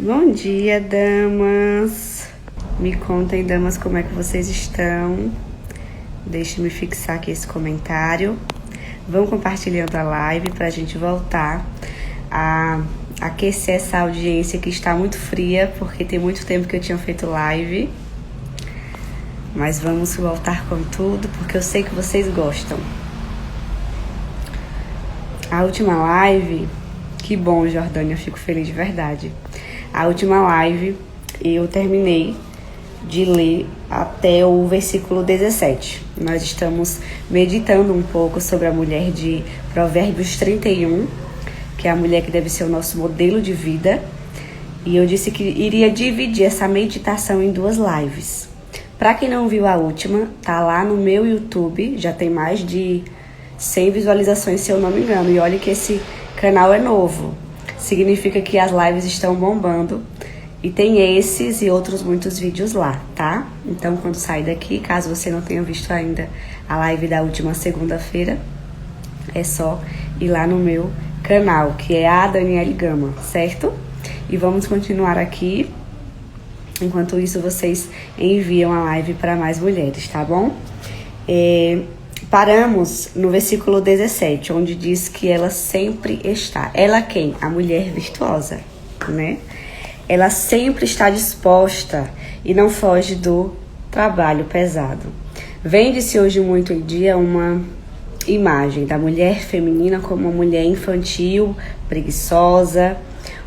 Bom dia, damas. Me contem, damas, como é que vocês estão. Deixe-me fixar aqui esse comentário. Vão compartilhando a live para a gente voltar a aquecer essa audiência que está muito fria, porque tem muito tempo que eu tinha feito live. Mas vamos voltar com tudo, porque eu sei que vocês gostam. A última live, que bom, Jordânia, eu fico feliz de verdade. A última live eu terminei de ler até o versículo 17. Nós estamos meditando um pouco sobre a mulher de Provérbios 31, que é a mulher que deve ser o nosso modelo de vida. E eu disse que iria dividir essa meditação em 2 lives. Para quem não viu a última, tá lá no meu YouTube, já tem mais de 100 visualizações, se eu não me engano. E olha que esse canal é novo. Significa que as lives estão bombando. E tem esses e outros muitos vídeos lá, tá? Então, quando sair daqui, caso você não tenha visto ainda a live da última segunda-feira, é só ir lá no meu canal, que é a Daniele Gama, certo? E vamos continuar aqui. Enquanto isso, vocês enviam a live para mais mulheres, tá bom? Paramos no versículo 17, onde diz que ela sempre está. Ela quem? A mulher virtuosa, né? Ela sempre está disposta e não foge do trabalho pesado. Vende-se hoje muito em dia uma imagem da mulher feminina como uma mulher infantil, preguiçosa,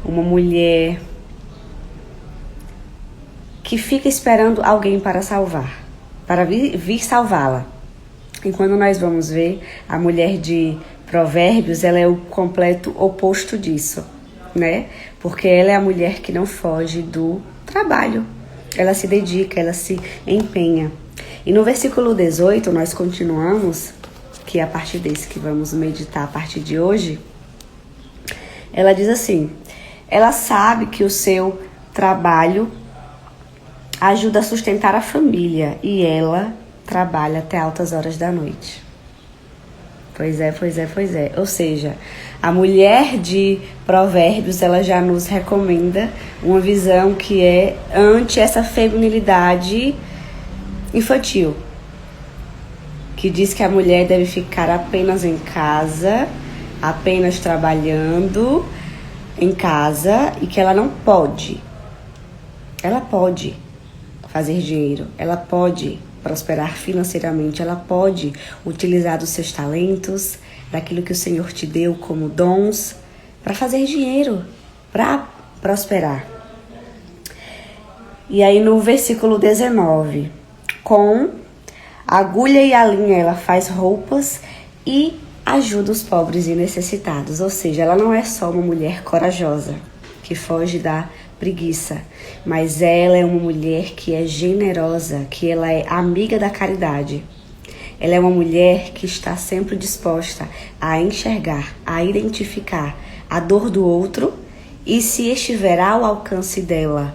uma mulher que fica esperando alguém para salvar, para vir salvá-la. E quando nós vamos ver a mulher de Provérbios, ela é o completo oposto disso, né? Porque ela é a mulher que não foge do trabalho. Ela se dedica, ela se empenha. E no versículo 18, nós continuamos, que é a partir desse que vamos meditar a partir de hoje. Ela diz assim: ela sabe que o seu trabalho ajuda a sustentar a família e ela trabalha até altas horas da noite. Pois é. Ou seja, a mulher de Provérbios, ela já nos recomenda uma visão que é ante essa feminilidade infantil, que diz que a mulher deve ficar apenas em casa, apenas trabalhando em casa e que ela não pode. Ela pode fazer dinheiro, ela pode prosperar financeiramente, ela pode utilizar dos seus talentos, daquilo que o Senhor te deu como dons, para fazer dinheiro, para prosperar. E aí no versículo 19, com agulha e a linha ela faz roupas e ajuda os pobres e necessitados. Ou seja, ela não é só uma mulher corajosa, que foge da preguiça, mas ela é uma mulher que é generosa, que ela é amiga da caridade. Ela é uma mulher que está sempre disposta a enxergar, a identificar a dor do outro e, se estiver ao alcance dela,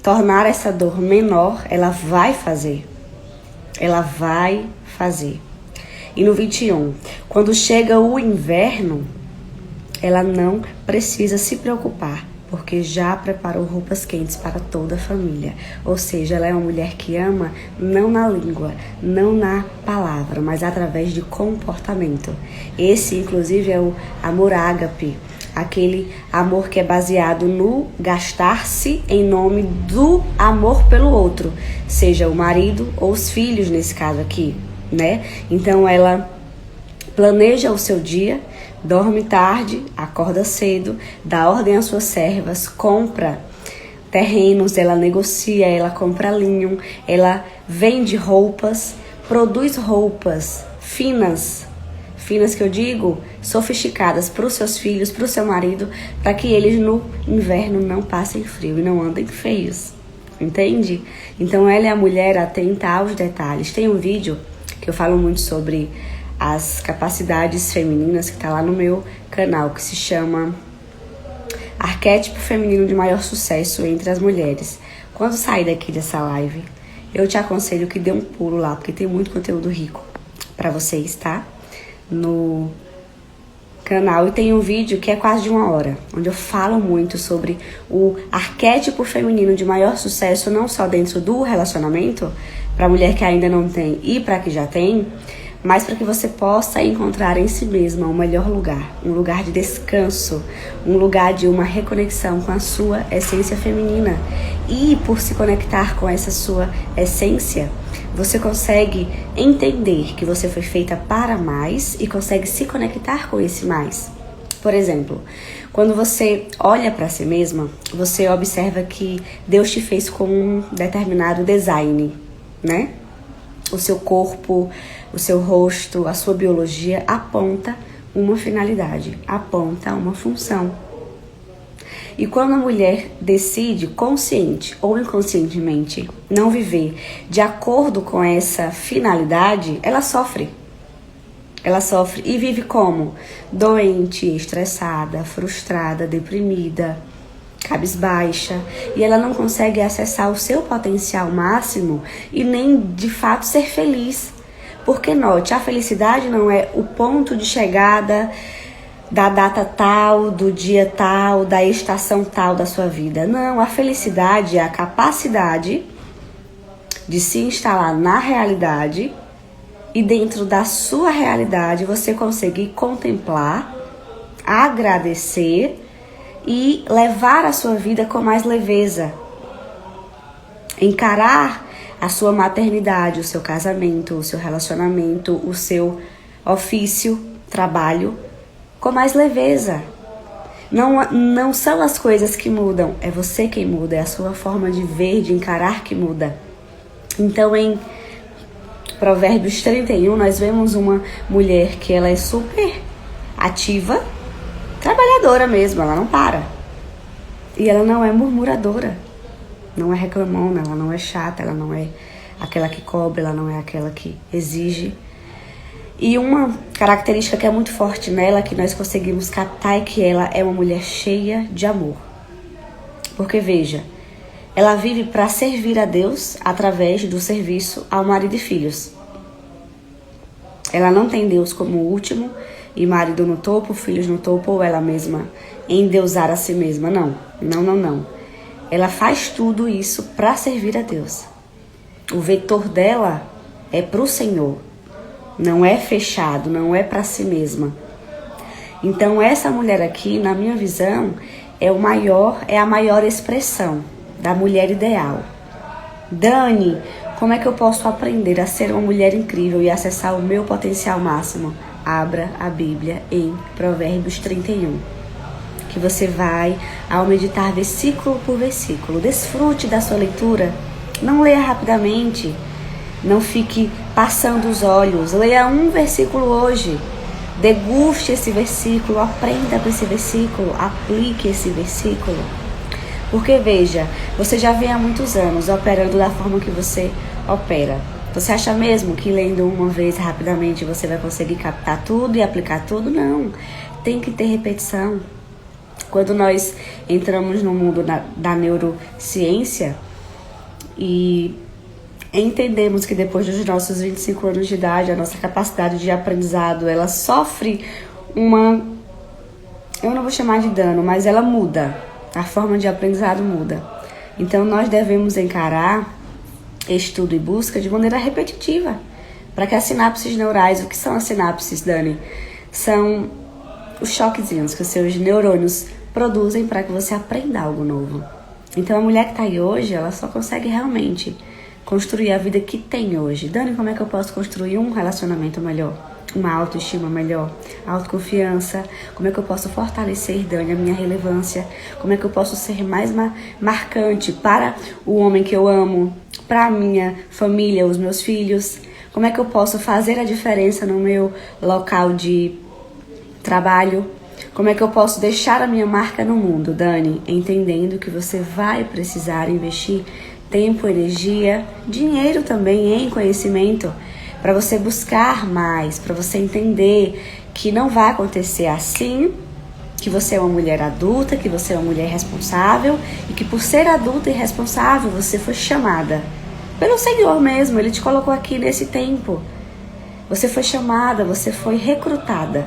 tornar essa dor menor, ela vai fazer. Ela vai fazer. E no 21, quando chega o inverno, ela não precisa se preocupar, porque já preparou roupas quentes para toda a família. Ou seja, ela é uma mulher que ama não na língua, não na palavra, mas através de comportamento. Esse, inclusive, é o amor ágape, aquele amor que é baseado no gastar-se em nome do amor pelo outro, seja o marido ou os filhos, nesse caso aqui, né? Então, ela planeja o seu dia, dorme tarde, acorda cedo, dá ordem às suas servas, compra terrenos, ela negocia, ela compra linho, ela vende roupas, produz roupas finas que eu digo, sofisticadas para os seus filhos, para o seu marido, para que eles no inverno não passem frio e não andem feios, entende? Então ela é a mulher atenta aos detalhes. Tem um vídeo que eu falo muito sobre as capacidades femininas, que tá lá no meu canal, que se chama Arquétipo Feminino de Maior Sucesso entre as Mulheres. Quando sair daqui dessa live, eu te aconselho que dê um pulo lá, porque tem muito conteúdo rico pra vocês, tá? No canal e tem um vídeo que é quase de 1 hora, onde eu falo muito sobre o arquétipo feminino de maior sucesso, não só dentro do relacionamento, para a mulher que ainda não tem e para que já tem, mas para que você possa encontrar em si mesma um melhor lugar, um lugar de descanso, um lugar de uma reconexão com a sua essência feminina. E por se conectar com essa sua essência, você consegue entender que você foi feita para mais e consegue se conectar com esse mais. Por exemplo, quando você olha para si mesma, você observa que Deus te fez com um determinado design, né? O seu corpo, o seu rosto, a sua biologia aponta uma finalidade, aponta uma função. E quando a mulher decide, consciente ou inconscientemente, não viver de acordo com essa finalidade, ela sofre. Ela sofre e vive como? Doente, estressada, frustrada, deprimida, cabisbaixa. E ela não consegue acessar o seu potencial máximo e nem, de fato, ser feliz. Porque, note, a felicidade não é o ponto de chegada da data tal, do dia tal, da estação tal da sua vida. Não, a felicidade é a capacidade de se instalar na realidade e dentro da sua realidade você conseguir contemplar, agradecer e levar a sua vida com mais leveza. Encarar a sua maternidade, o seu casamento, o seu relacionamento, o seu ofício, trabalho, com mais leveza. Não são as coisas que mudam, é você quem muda, é a sua forma de ver, de encarar que muda. Então, em Provérbios 31, nós vemos uma mulher que ela é super ativa, trabalhadora mesmo, ela não para. E ela não é murmuradora, não é reclamona, ela não é chata, ela não é aquela que cobra, ela não é aquela que exige. E uma característica que é muito forte nela, que nós conseguimos captar, é que ela é uma mulher cheia de amor. Porque veja, ela vive para servir a Deus através do serviço ao marido e filhos. Ela não tem Deus como último e marido no topo, filhos no topo, ou ela mesma endeusar a si mesma. Não. Ela faz tudo isso para servir a Deus. O vetor dela é para o Senhor. Não é fechado, não é para si mesma. Então essa mulher aqui, na minha visão, é a maior expressão da mulher ideal. Dani, como é que eu posso aprender a ser uma mulher incrível e acessar o meu potencial máximo? Abra a Bíblia em Provérbios 31, que você vai, ao meditar versículo por versículo, desfrute da sua leitura, não leia rapidamente, não fique passando os olhos, leia um versículo hoje, deguste esse versículo, aprenda com esse versículo, aplique esse versículo. Porque veja, você já vem há muitos anos operando da forma que você opera. Você acha mesmo que lendo uma vez rapidamente você vai conseguir captar tudo e aplicar tudo? Não, tem que ter repetição. Quando nós entramos no mundo da neurociência e entendemos que depois dos nossos 25 anos de idade, a nossa capacidade de aprendizado, ela sofre eu não vou chamar de dano, mas ela muda. A forma de aprendizado muda. Então nós devemos encarar estudo e busca de maneira repetitiva, para que as sinapses neurais, o que são as sinapses, Dani? São os choquezinhos que os seus neurônios produzem para que você aprenda algo novo. Então a mulher que está aí hoje, ela só consegue realmente construir a vida que tem hoje. Dani, como é que eu posso construir um relacionamento melhor? Uma autoestima melhor, autoconfiança, como é que eu posso fortalecer, Dani, a minha relevância, como é que eu posso ser mais marcante para o homem que eu amo, para a minha família, os meus filhos, como é que eu posso fazer a diferença no meu local de trabalho, como é que eu posso deixar a minha marca no mundo, Dani, entendendo que você vai precisar investir tempo, energia, dinheiro também em conhecimento, para você buscar mais, para você entender que não vai acontecer assim, que você é uma mulher adulta, que você é uma mulher responsável e que por ser adulta e responsável você foi chamada pelo Senhor mesmo, Ele te colocou aqui nesse tempo. Você foi chamada, você foi recrutada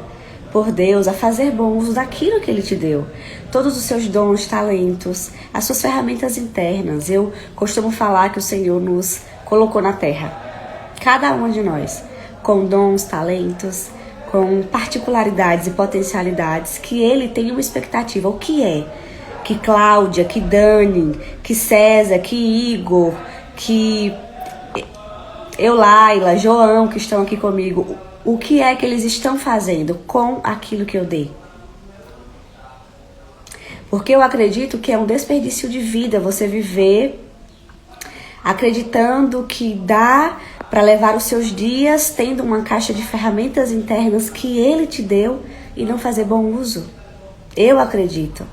por Deus a fazer bom uso daquilo que Ele te deu. Todos os seus dons, talentos, as suas ferramentas internas. Eu costumo falar que o Senhor nos colocou na terra, cada uma de nós, com dons, talentos, com particularidades e potencialidades que Ele tem uma expectativa. O que é? Que Cláudia, que Dani, que César, que Igor, que Laila, João, que estão aqui comigo, o que é que eles estão fazendo com aquilo que eu dei? Porque eu acredito que é um desperdício de vida você viver acreditando que dá para levar os seus dias tendo uma caixa de ferramentas internas que Ele te deu e não fazer bom uso. Eu acredito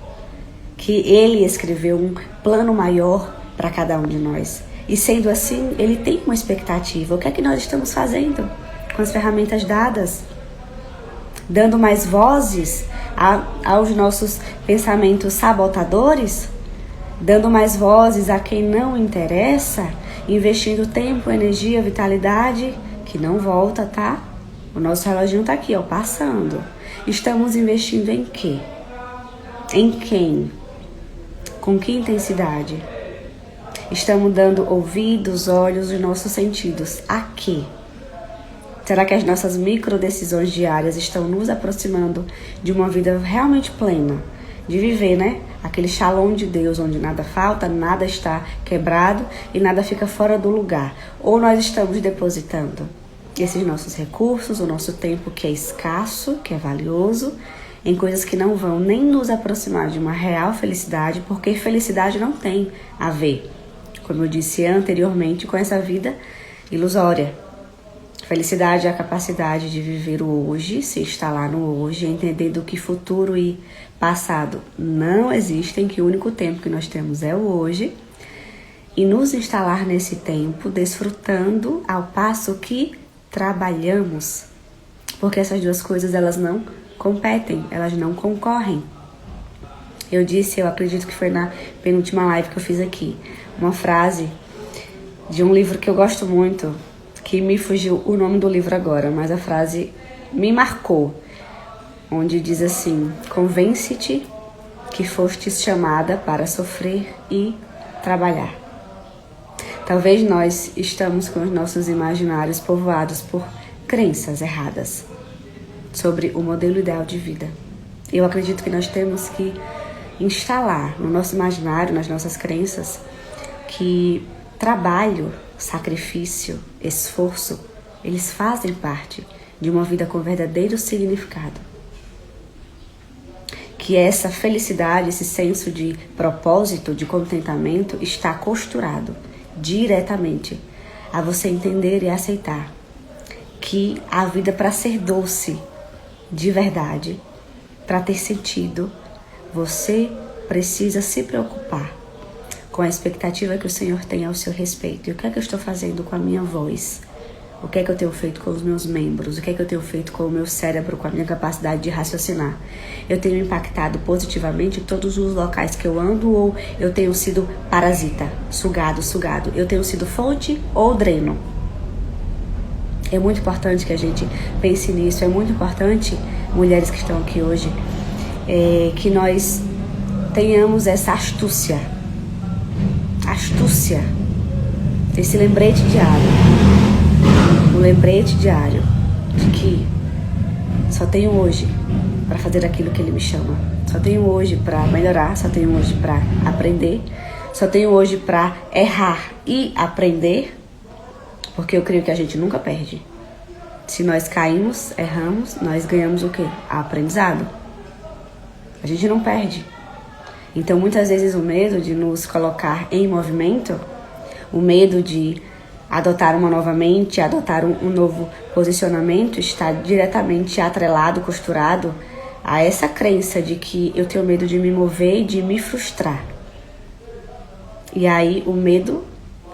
que Ele escreveu um plano maior para cada um de nós. E sendo assim, Ele tem uma expectativa. O que é que nós estamos fazendo com as ferramentas dadas? Dando mais vozes aos nossos pensamentos sabotadores? Dando mais vozes a quem não interessa? Investindo tempo, energia, vitalidade, que não volta, tá? O nosso reloginho tá aqui, ó, passando. Estamos investindo em quê? Em quem? Com que intensidade? Estamos dando ouvidos, olhos e nossos sentidos a quê? Será que as nossas micro decisões diárias estão nos aproximando de uma vida realmente plena? De viver, né? Aquele shalom de Deus, onde nada falta, nada está quebrado e nada fica fora do lugar. Ou nós estamos depositando esses nossos recursos, o nosso tempo que é escasso, que é valioso, em coisas que não vão nem nos aproximar de uma real felicidade, porque felicidade não tem a ver, como eu disse anteriormente, com essa vida ilusória. Felicidade é a capacidade de viver o hoje, se instalar no hoje, entendendo que futuro e passado não existem, que o único tempo que nós temos é o hoje, e nos instalar nesse tempo, desfrutando ao passo que trabalhamos, porque essas duas coisas elas não competem, elas não concorrem. Eu acredito que foi na penúltima live que eu fiz aqui, uma frase de um livro que eu gosto muito, que me fugiu o nome do livro agora, mas a frase me marcou, onde diz assim: convence-te que fostes chamada para sofrer e trabalhar. Talvez nós estamos com os nossos imaginários povoados por crenças erradas sobre o modelo ideal de vida. Eu acredito que nós temos que instalar no nosso imaginário, nas nossas crenças, que trabalho, sacrifício, esforço, eles fazem parte de uma vida com verdadeiro significado. Que essa felicidade, esse senso de propósito, de contentamento, está costurado diretamente a você entender e aceitar que a vida, para ser doce de verdade, para ter sentido, você precisa se preocupar com a expectativa que o Senhor tem ao seu respeito. E o que é que eu estou fazendo com a minha voz? O que é que eu tenho feito com os meus membros? O que é que eu tenho feito com o meu cérebro, com a minha capacidade de raciocinar? Eu tenho impactado positivamente todos os locais que eu ando, ou eu tenho sido parasita, sugado? Eu tenho sido fonte ou dreno? É muito importante que a gente pense nisso. É muito importante, mulheres que estão aqui hoje, que nós tenhamos essa astúcia, esse lembrete diário, o lembrete diário de que só tenho hoje para fazer aquilo que Ele me chama, só tenho hoje para melhorar, só tenho hoje para aprender, só tenho hoje para errar e aprender, porque eu creio que a gente nunca perde. Se nós caímos, erramos, nós ganhamos o quê? Aprendizado. A gente não perde. Então, muitas vezes o medo de nos colocar em movimento, o medo de adotar uma nova mente, adotar um novo posicionamento, está diretamente atrelado, costurado a essa crença de que eu tenho medo de me mover e de me frustrar. E aí o medo,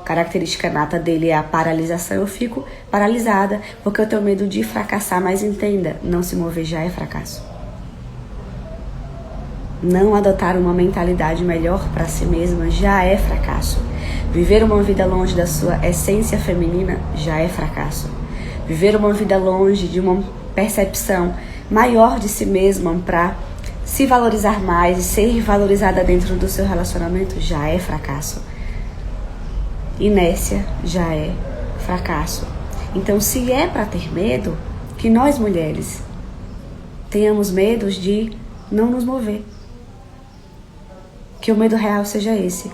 característica nata dele é a paralisação. Eu fico paralisada porque eu tenho medo de fracassar, mas entenda, não se mover já é fracasso. Não adotar uma mentalidade melhor para si mesma já é fracasso. Viver uma vida longe da sua essência feminina já é fracasso. Viver uma vida longe de uma percepção maior de si mesma para se valorizar mais e ser valorizada dentro do seu relacionamento, já é fracasso. Inércia já é fracasso. Então, se é para ter medo, que nós mulheres tenhamos medo de não nos mover. Que o medo real seja esse,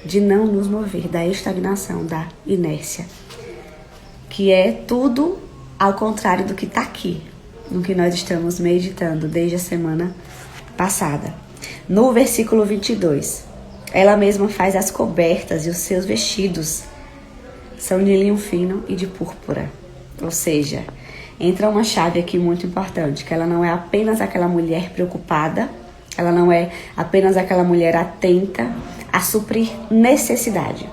de não nos mover, da estagnação, da inércia, que é tudo ao contrário do que está aqui, no que nós estamos meditando desde a semana passada. No versículo 22, ela mesma faz as cobertas e os seus vestidos são de linho fino e de púrpura. Ou seja, entra uma chave aqui muito importante, que ela não é apenas aquela mulher preocupada, ela não é apenas aquela mulher atenta a suprir necessidade.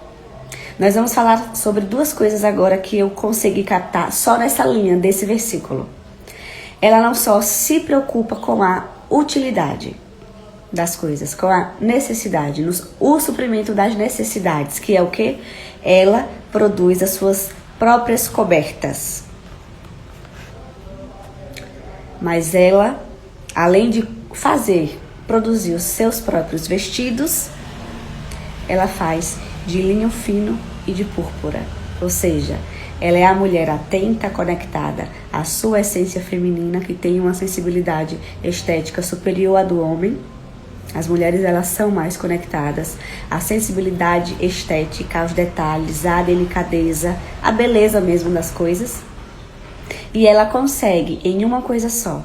Nós vamos falar sobre duas coisas agora que eu consegui captar só nessa linha desse versículo. Ela não só se preocupa com a utilidade das coisas, com a necessidade, o suprimento das necessidades, que é o quê? Ela produz as suas próprias cobertas. Mas ela, além de produzir os seus próprios vestidos, ela faz de linho fino e de púrpura. Ou seja, ela é a mulher atenta, conectada à sua essência feminina, que tem uma sensibilidade estética superior à do homem. As mulheres, elas são mais conectadas à sensibilidade estética, aos detalhes, à delicadeza, à beleza mesmo das coisas. E ela consegue, em uma coisa só,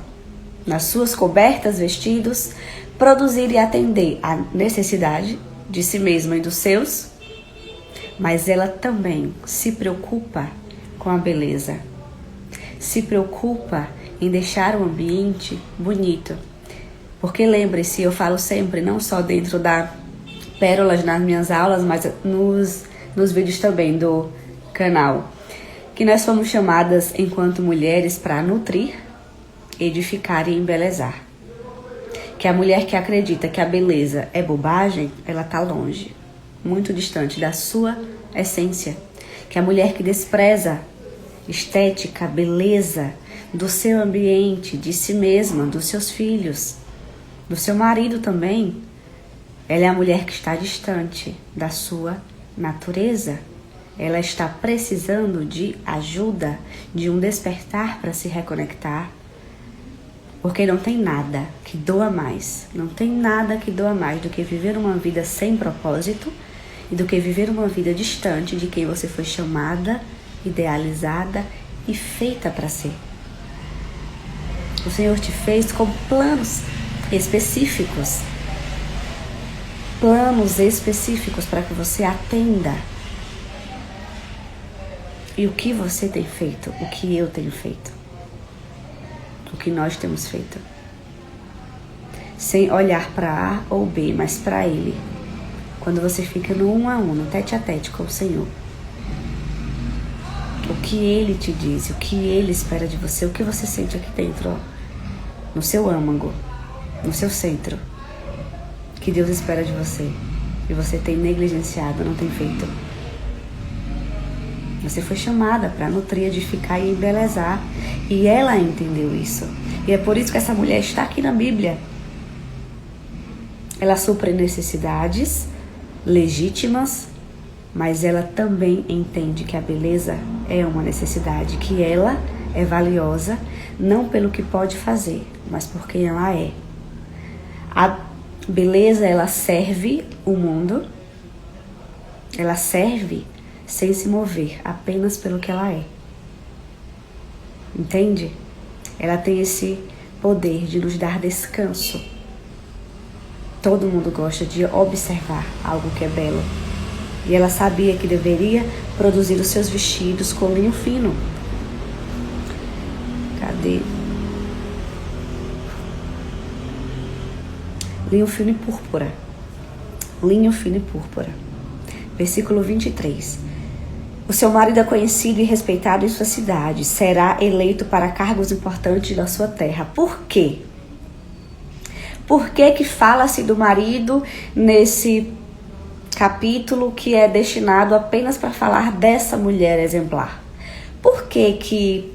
nas suas cobertas, vestidos, produzir e atender à necessidade de si mesma e dos seus, mas ela também se preocupa com a beleza, se preocupa em deixar o ambiente bonito. Porque lembre-se, eu falo sempre, não só dentro da Pérolas nas minhas aulas, mas nos vídeos também do canal, que nós fomos chamadas enquanto mulheres para nutrir, edificar e embelezar. Que a mulher que acredita que a beleza é bobagem, ela está longe, muito distante da sua essência. Que a mulher que despreza estética, beleza do seu ambiente, de si mesma, dos seus filhos, do seu marido também, ela é a mulher que está distante da sua natureza. Ela está precisando de ajuda, de um despertar para se reconectar, porque não tem nada que doa mais, não tem nada que doa mais do que viver uma vida sem propósito e do que viver uma vida distante de quem você foi chamada, idealizada e feita para ser. O Senhor te fez com planos específicos para que você atenda. E o que você tem feito? O que eu tenho feito? O que nós temos feito? Sem olhar para A ou B, mas para Ele. Quando você fica no 1 a 1, no tete a tete com o Senhor. O que Ele te diz, o que Ele espera de você, o que você sente aqui dentro, ó, no seu âmago, no seu centro, que Deus espera de você e você tem negligenciado, não tem feito. Você foi chamada para nutrir, edificar e embelezar, e ela entendeu isso. E é por isso que essa mulher está aqui na Bíblia. Ela supre necessidades legítimas, mas ela também entende que a beleza é uma necessidade, que ela é valiosa, não pelo que pode fazer, mas por quem ela é. A beleza, ela serve o mundo, ela serve sem se mover, apenas pelo que ela é. Entende? Ela tem esse poder de nos dar descanso. Todo mundo gosta de observar algo que é belo. E ela sabia que deveria produzir os seus vestidos com linho fino. Cadê? Linho fino e púrpura. Linho fino e púrpura. Versículo 23. O seu marido é conhecido e respeitado em sua cidade. Será eleito para cargos importantes na sua terra. Por quê? Por que fala-se do marido nesse capítulo que é destinado apenas para falar dessa mulher exemplar? Por que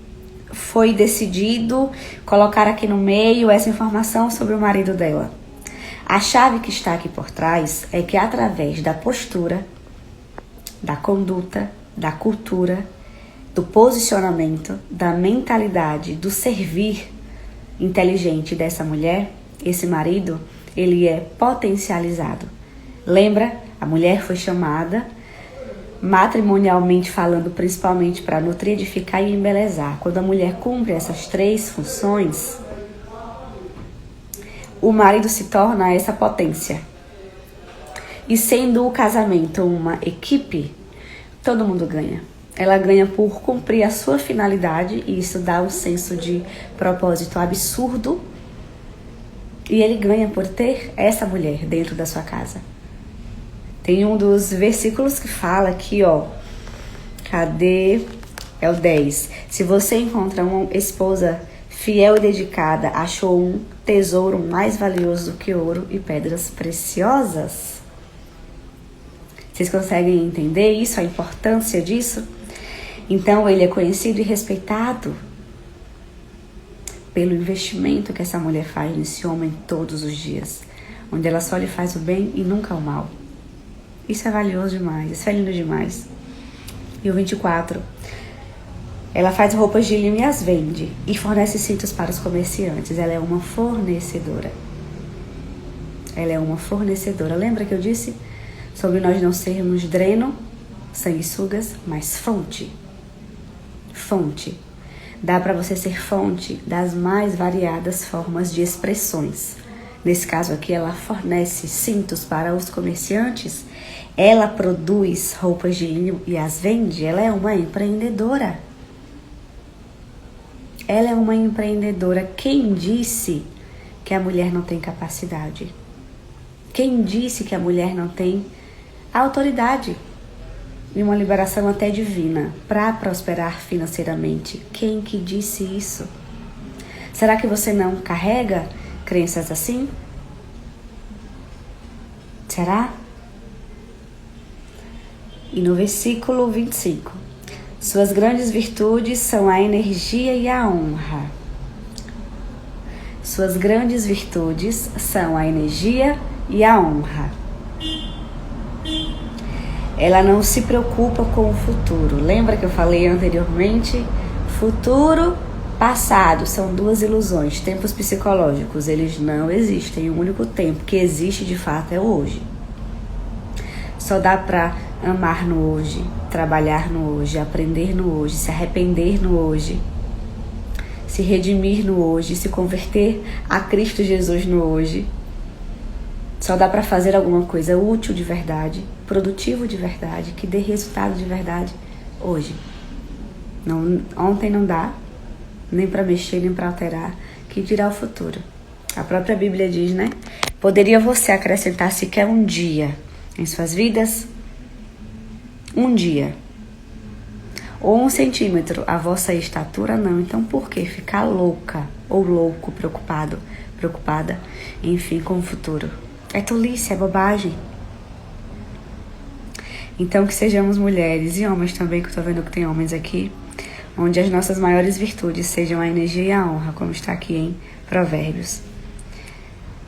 foi decidido colocar aqui no meio essa informação sobre o marido dela? A chave que está aqui por trás é que através da postura, da conduta, da cultura, do posicionamento, da mentalidade, do servir inteligente dessa mulher, esse marido, ele é potencializado. Lembra? A mulher foi chamada, matrimonialmente falando, principalmente para nutrir, edificar e embelezar. Quando a mulher cumpre essas 3 funções, o marido se torna essa potência. E sendo o casamento uma equipe, todo mundo ganha. Ela ganha por cumprir a sua finalidade, e isso dá um senso de propósito absurdo. E ele ganha por ter essa mulher dentro da sua casa. Tem um dos versículos que fala aqui, ó. Cadê? É o 10. Se você encontra uma esposa fiel e dedicada, achou um tesouro mais valioso do que ouro e pedras preciosas. Vocês conseguem entender isso, a importância disso? Então ele é conhecido e respeitado pelo investimento que essa mulher faz nesse homem todos os dias, onde ela só lhe faz o bem e nunca o mal. Isso é valioso demais, isso é lindo demais. E o 24, ela faz roupas de linho e as vende, e fornece cintos para os comerciantes. Ela é uma fornecedora. Ela é uma fornecedora. Lembra que eu disse sobre nós não sermos dreno, sanguessugas, mas fonte? Fonte. Dá para você ser fonte das mais variadas formas de expressões. Nesse caso aqui, ela fornece cintos para os comerciantes. Ela produz roupas de linho e as vende. Ela é uma empreendedora. Ela é uma empreendedora. Quem disse que a mulher não tem capacidade? Quem disse que a mulher não tem autoridade e uma liberação até divina para prosperar financeiramente? Quem que disse isso? Será que você não carrega crenças assim? Será? E no versículo 25, suas grandes virtudes são a energia e a honra. Suas grandes virtudes são a energia e a honra. Ela não se preocupa com o futuro. Lembra que eu falei anteriormente? Futuro, passado são 2 ilusões, tempos psicológicos. Eles não existem. O único tempo que existe de fato é o hoje. Só dá para amar no hoje, trabalhar no hoje, aprender no hoje, se arrepender no hoje, se redimir no hoje, se converter a Cristo Jesus no hoje. Só dá para fazer alguma coisa útil de verdade, produtivo de verdade, que dê resultado de verdade hoje. Não, ontem não dá, nem para mexer, nem para alterar, que dirá o futuro. A própria Bíblia diz, né? Poderia você acrescentar sequer um dia em suas vidas? Um dia. Ou 1 centímetro, a vossa estatura não. Então por que ficar louca ou louco, preocupada, enfim, com o futuro? É tolice, é bobagem. Então que sejamos mulheres e homens também, que eu tô vendo que tem homens aqui, onde as nossas maiores virtudes sejam a energia e a honra, como está aqui em Provérbios.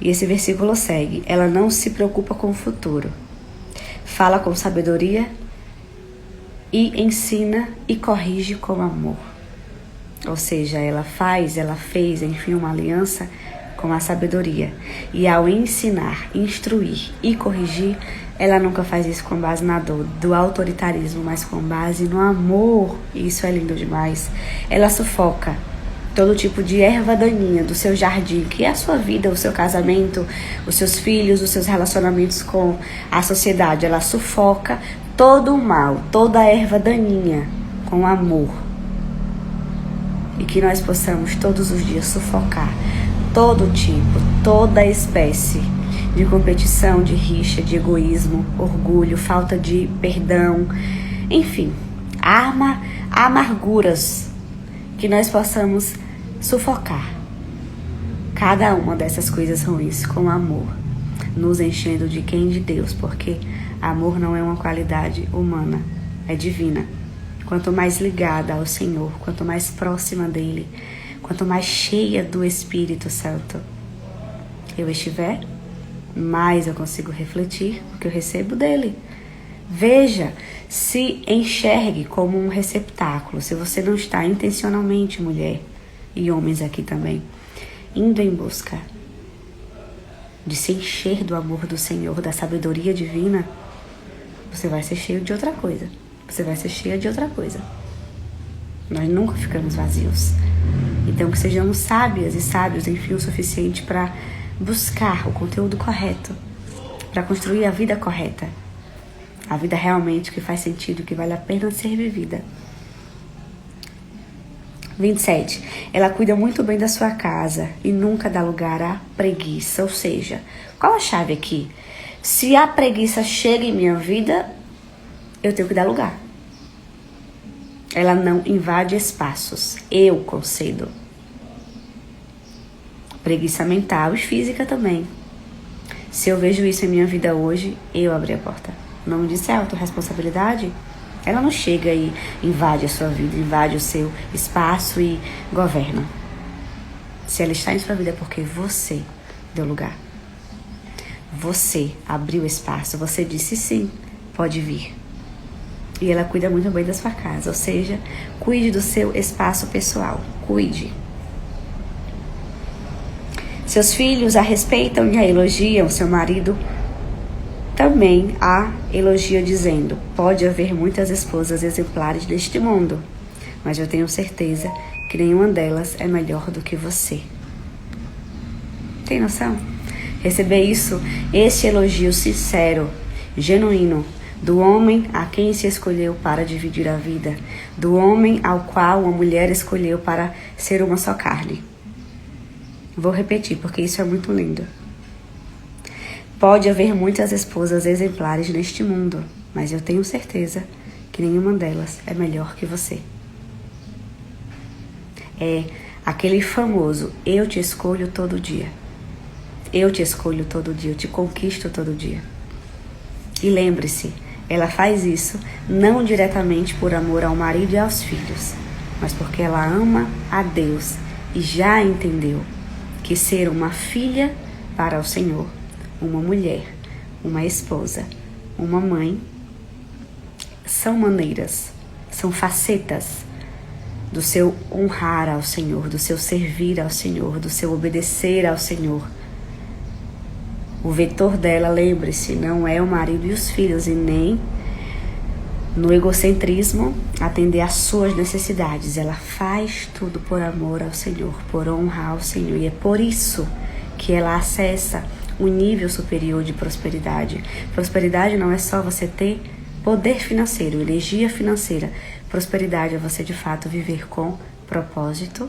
E esse versículo segue: ela não se preocupa com o futuro, fala com sabedoria e ensina e corrige com amor. Ou seja, ela fez, enfim, uma aliança com a sabedoria. E ao ensinar, instruir e corrigir, ela nunca faz isso com base na dor, do autoritarismo, mas com base no amor. E isso é lindo demais. Ela sufoca todo tipo de erva daninha do seu jardim, que é a sua vida, o seu casamento, os seus filhos, os seus relacionamentos com a sociedade. Ela sufoca todo o mal, toda a erva daninha com amor. E que nós possamos todos os dias sufocar todo tipo, toda espécie de competição, de rixa, de egoísmo, orgulho, falta de perdão, enfim, amarguras, que nós possamos sufocar cada uma dessas coisas ruins com amor, nos enchendo de quem? De Deus, porque amor não é uma qualidade humana, é divina. quanto mais ligada ao Senhor, quanto mais próxima dele, quanto mais cheia do Espírito Santo eu estiver, mais eu consigo refletir o que eu recebo dele. Veja, se enxergue como um receptáculo. Se você não está intencionalmente, mulher e homens aqui também, indo em busca de se encher do amor do Senhor, da sabedoria divina, você vai ser cheio de outra coisa. Você vai ser cheia de outra coisa. Nós nunca ficamos vazios. Então que sejamos sábias e sábios, enfim, o suficiente para buscar o conteúdo correto, para construir a vida correta. A vida realmente que faz sentido, que vale a pena ser vivida. 27. Ela cuida muito bem da sua casa e nunca dá lugar à preguiça. Ou seja, qual a chave aqui? Se a preguiça chega em minha vida, eu tenho que dar lugar. Ela não invade espaços. Eu concedo. Preguiça mental e física também. Se eu vejo isso em minha vida hoje, eu abri a porta. O nome disso é autorresponsabilidade. Ela não chega e invade a sua vida, invade o seu espaço e governa. Se ela está em sua vida é porque você deu lugar. Você abriu espaço, você disse sim, pode vir. E ela cuida muito bem da sua casa, ou seja, cuide do seu espaço pessoal, cuide. Seus filhos a respeitam e a elogiam, seu marido também a elogia dizendo: pode haver muitas esposas exemplares neste mundo, mas eu tenho certeza que nenhuma delas é melhor do que você. Tem noção? Receber isso, este elogio sincero, genuíno, do homem a quem se escolheu para dividir a vida, do homem ao qual uma mulher escolheu para ser uma só carne. Vou repetir, porque isso é muito lindo. Pode haver muitas esposas exemplares neste mundo, mas eu tenho certeza que nenhuma delas é melhor que você. É aquele famoso: eu te escolho todo dia. Eu te escolho todo dia, eu te conquisto todo dia. E lembre-se, ela faz isso não diretamente por amor ao marido e aos filhos, mas porque ela ama a Deus e já entendeu que ser uma filha para o Senhor, uma mulher, uma esposa, uma mãe, são maneiras, são facetas do seu honrar ao Senhor, do seu servir ao Senhor, do seu obedecer ao Senhor. O vetor dela, lembre-se, não é o marido e os filhos, e nem no egocentrismo atender às suas necessidades. Ela faz tudo por amor ao Senhor, por honrar ao Senhor, e é por isso que ela acessa um nível superior de prosperidade. Prosperidade não é só você ter poder financeiro, energia financeira. Prosperidade é você de fato viver com propósito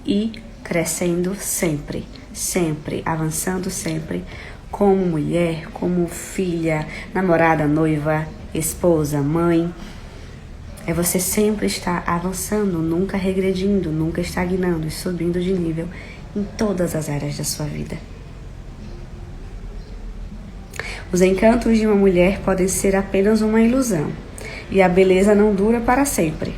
e crescendo sempre, sempre, avançando sempre, como mulher, como filha, namorada, noiva, esposa, mãe. É você sempre estar avançando, nunca regredindo, nunca estagnando e subindo de nível em todas as áreas da sua vida. Os encantos de uma mulher podem ser apenas uma ilusão, e a beleza não dura para sempre.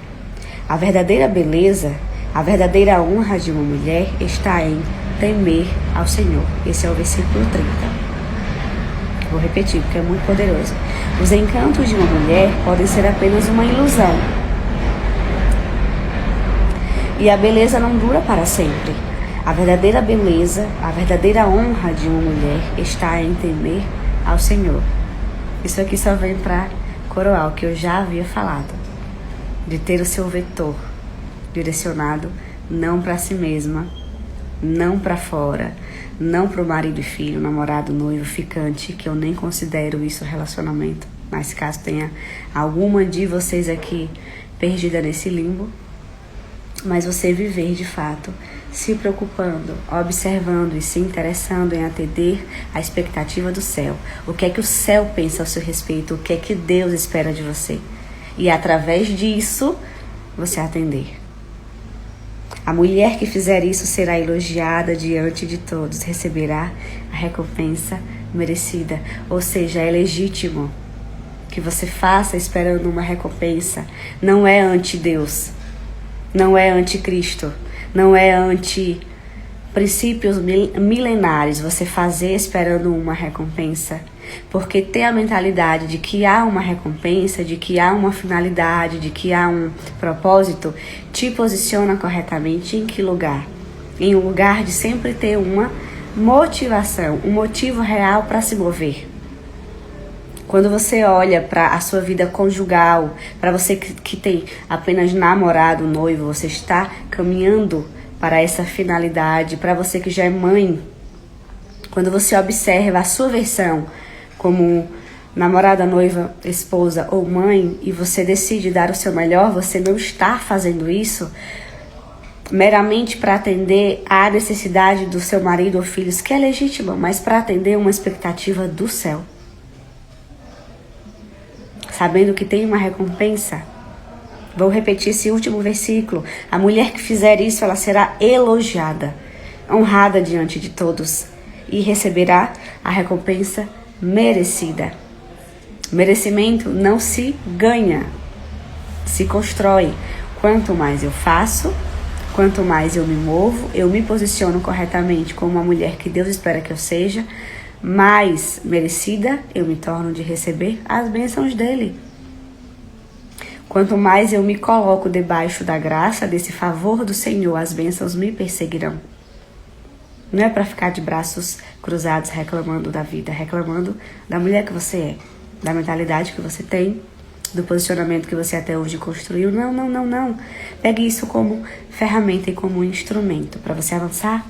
A verdadeira beleza, a verdadeira honra de uma mulher está em temer ao Senhor. Esse é o versículo 30. Vou repetir, porque é muito poderoso. Os encantos de uma mulher podem ser apenas uma ilusão, e a beleza não dura para sempre. A verdadeira beleza, a verdadeira honra de uma mulher está em temer ao Senhor. Isso aqui só vem para coroar o que eu já havia falado, de ter o seu vetor direcionado não para si mesma, não para fora, não para o marido e filho, namorado, noivo, ficante, que eu nem considero isso relacionamento, mas caso tenha alguma de vocês aqui perdida nesse limbo, mas você viver de fato se preocupando, observando e se interessando em atender à expectativa do céu. O que é que o céu pensa ao seu respeito? O que é que Deus espera de você? E através disso, você atender. A mulher que fizer isso será elogiada diante de todos, receberá a recompensa merecida. Ou seja, é legítimo que você faça esperando uma recompensa não é anti-Deus, não é anti-Cristo, não é anti-princípios milenares você fazer esperando uma recompensa. Porque ter a mentalidade de que há uma recompensa, de que há uma finalidade, de que há um propósito, te posiciona corretamente em que lugar? Em um lugar de sempre ter uma motivação, um motivo real para se mover. Quando você olha para a sua vida conjugal, para você que tem apenas namorado, noivo, você está caminhando para essa finalidade. Para você que já é mãe, quando você observa a sua versão como namorada, noiva, esposa ou mãe, e você decide dar o seu melhor, você não está fazendo isso meramente para atender à necessidade do seu marido ou filhos, que é legítima, mas para atender uma expectativa do céu. Sabendo que tem uma recompensa. Vou repetir esse último versículo. A mulher que fizer isso, ela será elogiada, honrada diante de todos e receberá a recompensa merecida. Merecimento não se ganha, se constrói. Quanto mais eu faço, quanto mais eu me movo, eu me posiciono corretamente como uma mulher que Deus espera que eu seja, mais merecida eu me torno de receber as bênçãos dele. Quanto mais eu me coloco debaixo da graça, desse favor do Senhor, as bênçãos me perseguirão. Não é para ficar de braços cruzados reclamando da vida, reclamando da mulher que você é, da mentalidade que você tem, do posicionamento que você até hoje construiu. Não, não, não, não. Pegue isso como ferramenta e como instrumento para você avançar.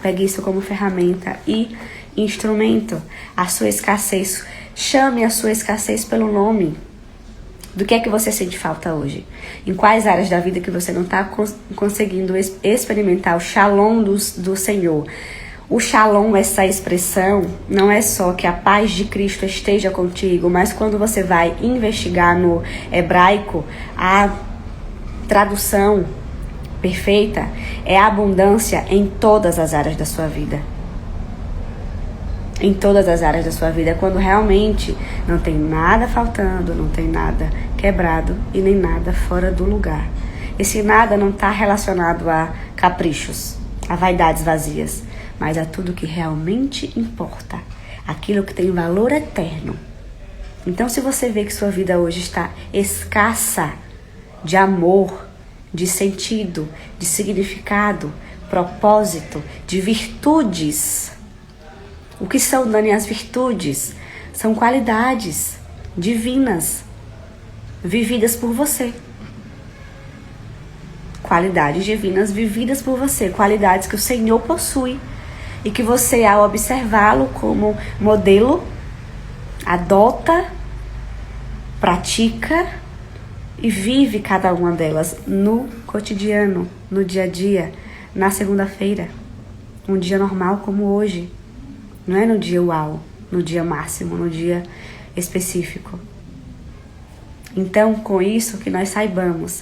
Pegue isso como ferramenta e instrumento. A sua escassez, chame a sua escassez pelo nome. Do que é que você sente falta hoje? Em quais áreas da vida que você não está conseguindo experimentar o shalom do Senhor? O shalom, essa expressão, não é só que a paz de Cristo esteja contigo, mas quando você vai investigar no hebraico, a tradução perfeita é abundância em todas as áreas da sua vida. Em todas as áreas da sua vida, quando realmente não tem nada faltando, não tem nada quebrado e nem nada fora do lugar. Esse nada não está relacionado a caprichos, a vaidades vazias, mas a tudo que realmente importa, aquilo que tem valor eterno. Então, se você vê que sua vida hoje está escassa de amor, de sentido, de significado, propósito, de virtudes. O que são, Dani, as virtudes? São qualidades divinas, vividas por você. Qualidades divinas vividas por você. Qualidades que o Senhor possui e que você, ao observá-lo como modelo, adota, pratica e vive cada uma delas no cotidiano, no dia a dia, na segunda-feira. Um dia normal como hoje. Não é no dia uau, no dia máximo, no dia específico. Então, com isso, que nós saibamos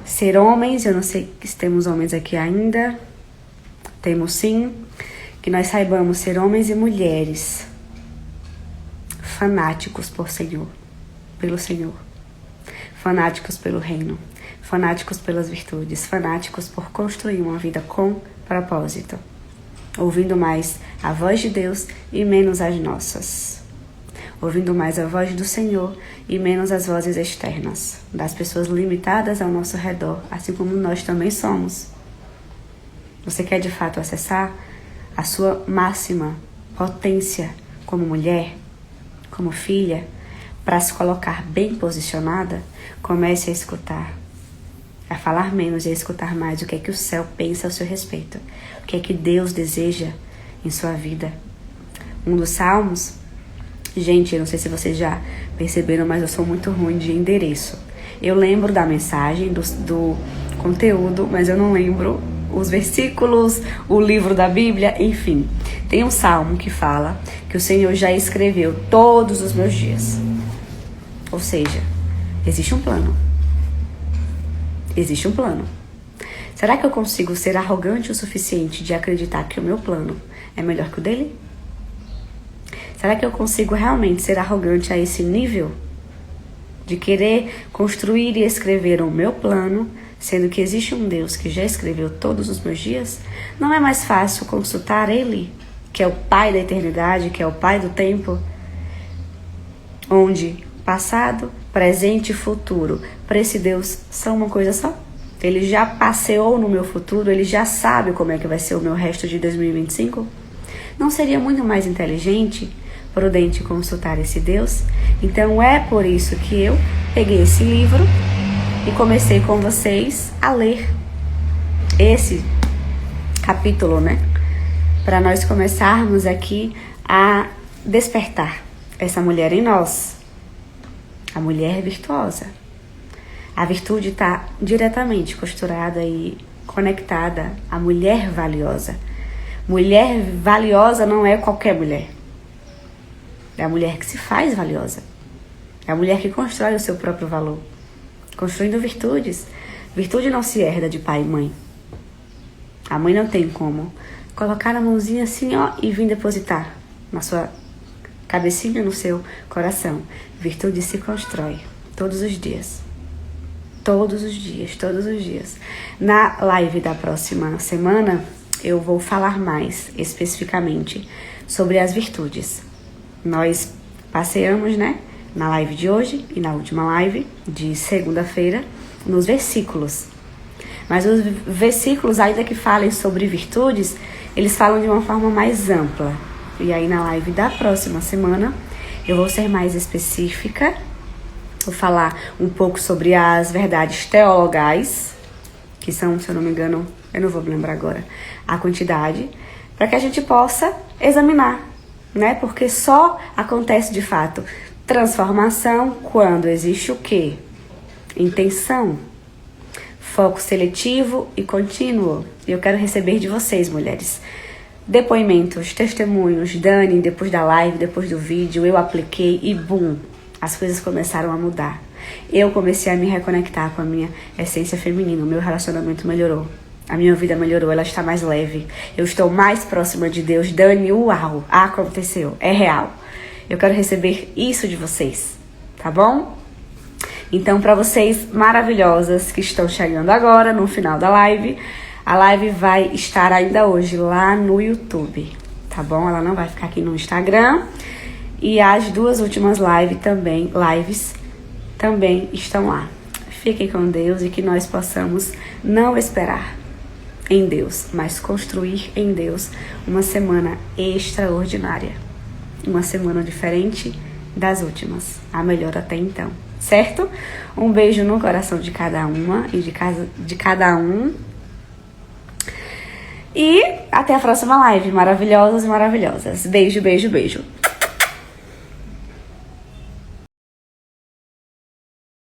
ser homens, eu não sei se temos homens aqui ainda, temos sim, que nós saibamos ser homens e mulheres fanáticos pelo Senhor, fanáticos pelo reino, fanáticos pelas virtudes, fanáticos por construir uma vida com propósito. Ouvindo mais a voz de Deus e menos as nossas. Ouvindo mais a voz do Senhor e menos as vozes externas, das pessoas limitadas ao nosso redor, assim como nós também somos. Você quer de fato acessar a sua máxima potência como mulher, como filha, para se colocar bem posicionada? Comece a escutar. A falar menos e a escutar mais o que é que o céu pensa ao seu respeito. O que é que Deus deseja em sua vida. Um dos salmos, gente, eu não sei se vocês já perceberam, mas eu sou muito ruim de endereço. Eu lembro da mensagem, do conteúdo, mas eu não lembro os versículos, o livro da Bíblia, enfim. Tem um salmo que fala que o Senhor já escreveu todos os meus dias. Ou seja, existe um plano. Existe um plano. Será que eu consigo ser arrogante o suficiente de acreditar que o meu plano é melhor que o dele? Será que eu consigo realmente ser arrogante a esse nível? De querer construir e escrever o meu plano, sendo que existe um Deus que já escreveu todos os meus dias? Não é mais fácil consultar Ele, que é o Pai da eternidade, que é o Pai do tempo, onde passado, presente e futuro para esse Deus são uma coisa só? Ele já passeou no meu futuro, ele já sabe como é que vai ser o meu resto de 2025? Não seria muito mais inteligente, prudente consultar esse Deus? Então é por isso que eu peguei esse livro e comecei com vocês a ler esse capítulo, né? Para nós começarmos aqui a despertar essa mulher em nós, a mulher virtuosa. A virtude está diretamente costurada e conectada à mulher valiosa. Mulher valiosa não é qualquer mulher. É a mulher que se faz valiosa. É a mulher que constrói o seu próprio valor, construindo virtudes. Virtude não se herda de pai e mãe. A mãe não tem como colocar a mãozinha assim, ó, e vir depositar na sua cabecinha, no seu coração. Virtude se constrói todos os dias. Todos os dias, todos os dias. Na live da próxima semana, eu vou falar mais especificamente sobre as virtudes. Nós passeamos, né, na live de hoje e na última live de segunda-feira, nos versículos. Mas os versículos, ainda que falem sobre virtudes, eles falam de uma forma mais ampla. E aí na live da próxima semana, eu vou ser mais específica. Vou falar um pouco sobre as verdades teologais, que são, se eu não me engano, eu não vou me lembrar agora, a quantidade, para que a gente possa examinar, né? Porque só acontece de fato transformação quando existe o quê? Intenção, foco seletivo e contínuo. E eu quero receber de vocês, mulheres, depoimentos, testemunhos. Dani, depois da live, depois do vídeo, eu apliquei e bum, as coisas começaram a mudar. Eu comecei a me reconectar com a minha essência feminina, o meu relacionamento melhorou. A minha vida melhorou, ela está mais leve. Eu estou mais próxima de Deus. Dani, uau, aconteceu, é real. Eu quero receber isso de vocês, tá bom? Então, para vocês maravilhosas que estão chegando agora, no final da live, a live vai estar ainda hoje lá no YouTube, tá bom? Ela não vai ficar aqui no Instagram. E as duas últimas lives também estão lá. Fiquem com Deus e que nós possamos não esperar em Deus, mas construir em Deus uma semana extraordinária. Uma semana diferente das últimas. A melhor até então, certo? Um beijo no coração de cada uma e de cada um. E até a próxima live. Maravilhosas e maravilhosas. Beijo, beijo, beijo.